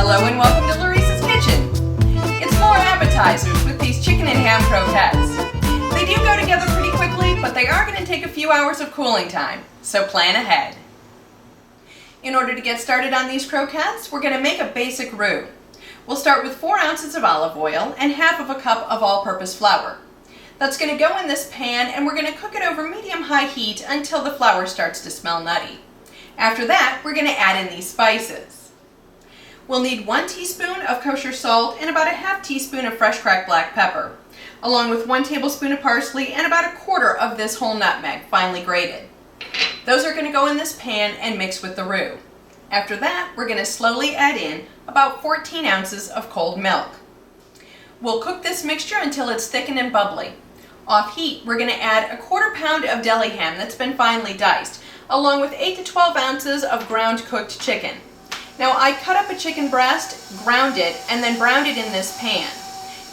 Hello and welcome to Larissa's Kitchen. It's more appetizers with these chicken and ham croquettes. They do go together pretty quickly, but they are going to take a few hours of cooling time, so plan ahead. In order to get started on these croquettes, we're going to make a basic roux. We'll start with 4 ounces of olive oil and half of a cup of all-purpose flour. That's going to go in this pan and we're going to cook it over medium-high heat until the flour starts to smell nutty. After that, we're going to add in these spices. We'll need 1 teaspoon of kosher salt and about a half teaspoon of fresh cracked black pepper, along with 1 tablespoon of parsley and about a quarter of this whole nutmeg, finely grated. Those are going to go in this pan and mix with the roux. After that, we're going to slowly add in about 14 ounces of cold milk. We'll cook this mixture until it's thickened and bubbly. Off heat, we're going to add a 1/4 pound of deli ham that's been finely diced, along with 8 to 12 ounces of ground cooked chicken. Now I cut up a chicken breast, ground it, and then browned it in this pan.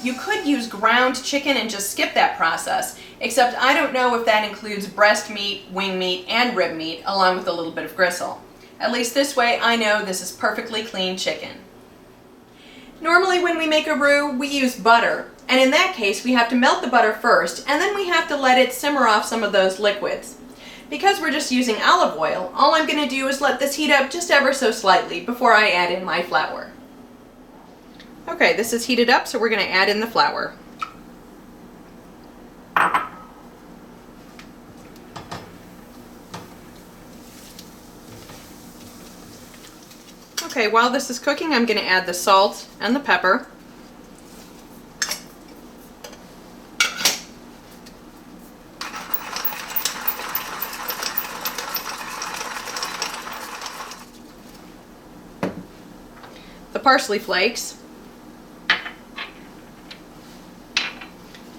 You could use ground chicken and just skip that process, except I don't know if that includes breast meat, wing meat, and rib meat, along with a little bit of gristle. At least this way I know this is perfectly clean chicken. Normally when we make a roux, we use butter, and in that case we have to melt the butter first, and then we have to let it simmer off some of those liquids. Because we're just using olive oil, all I'm going to do is let this heat up just ever so slightly before I add in my flour. Okay, this is heated up, so we're going to add in the flour. Okay, while this is cooking, I'm going to add the salt and the pepper. The parsley flakes,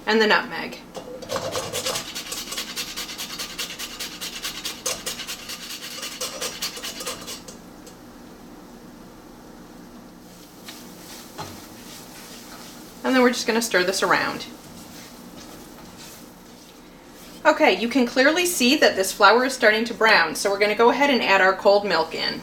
and the nutmeg. And then we're just going to stir this around. Okay, you can clearly see that this flour is starting to brown, so we're going to go ahead and add our cold milk in.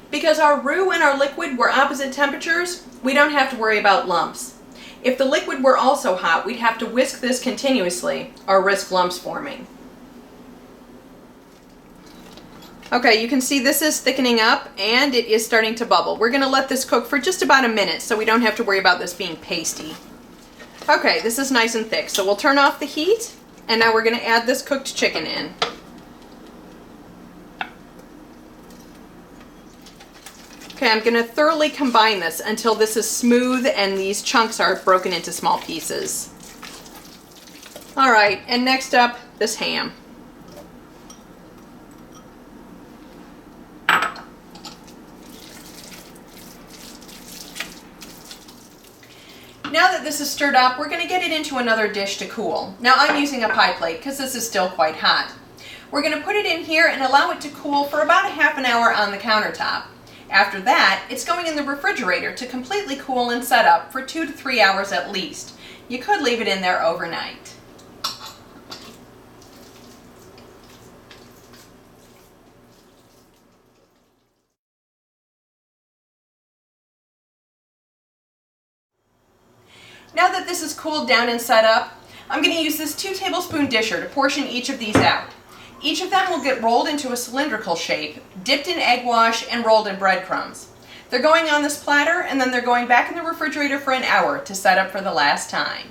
Because our roux and our liquid were opposite temperatures, we don't have to worry about lumps. If the liquid were also hot, we'd have to whisk this continuously or risk lumps forming. Okay, you can see this is thickening up and it is starting to bubble. We're going to let this cook for just about a minute so we don't have to worry about this being pasty. Okay, this is nice and thick, so we'll turn off the heat and now we're going to add this cooked chicken in. Okay, I'm going to thoroughly combine this until this is smooth and these chunks are broken into small pieces. Alright, and next up, this ham. Now that this is stirred up, we're going to get it into another dish to cool. Now I'm using a pie plate because this is still quite hot. We're going to put it in here and allow it to cool for about a half an hour on the countertop. After that, it's going in the refrigerator to completely cool and set up for 2 to 3 hours at least. You could leave it in there overnight. Now that this is cooled down and set up, I'm going to use this 2 tablespoon disher to portion each of these out. Each of them will get rolled into a cylindrical shape, dipped in egg wash, and rolled in breadcrumbs. They're going on this platter, and then they're going back in the refrigerator for an hour to set up for the last time.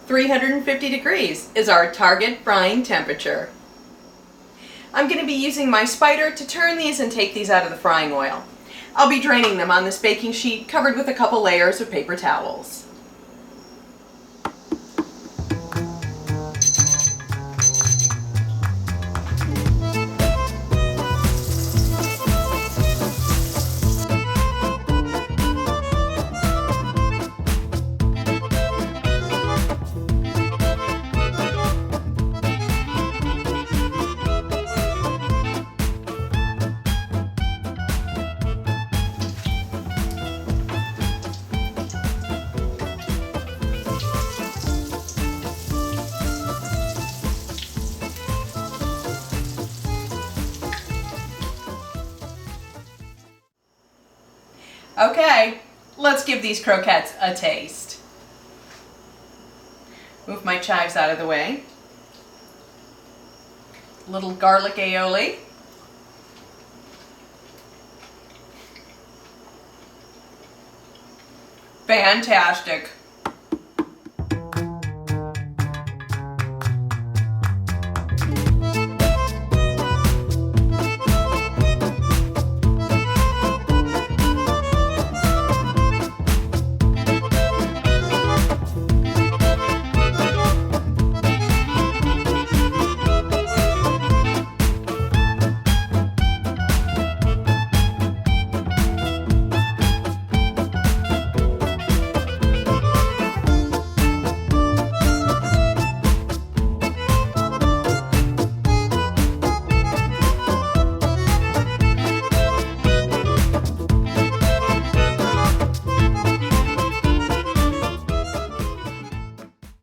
.350 degrees is our target frying temperature. I'm going to be using my spider to turn these and take these out of the frying oil. I'll be draining them on this baking sheet covered with a couple layers of paper towels. Okay, let's give these croquettes a taste. Move my chives out of the way. Little garlic aioli. Fantastic.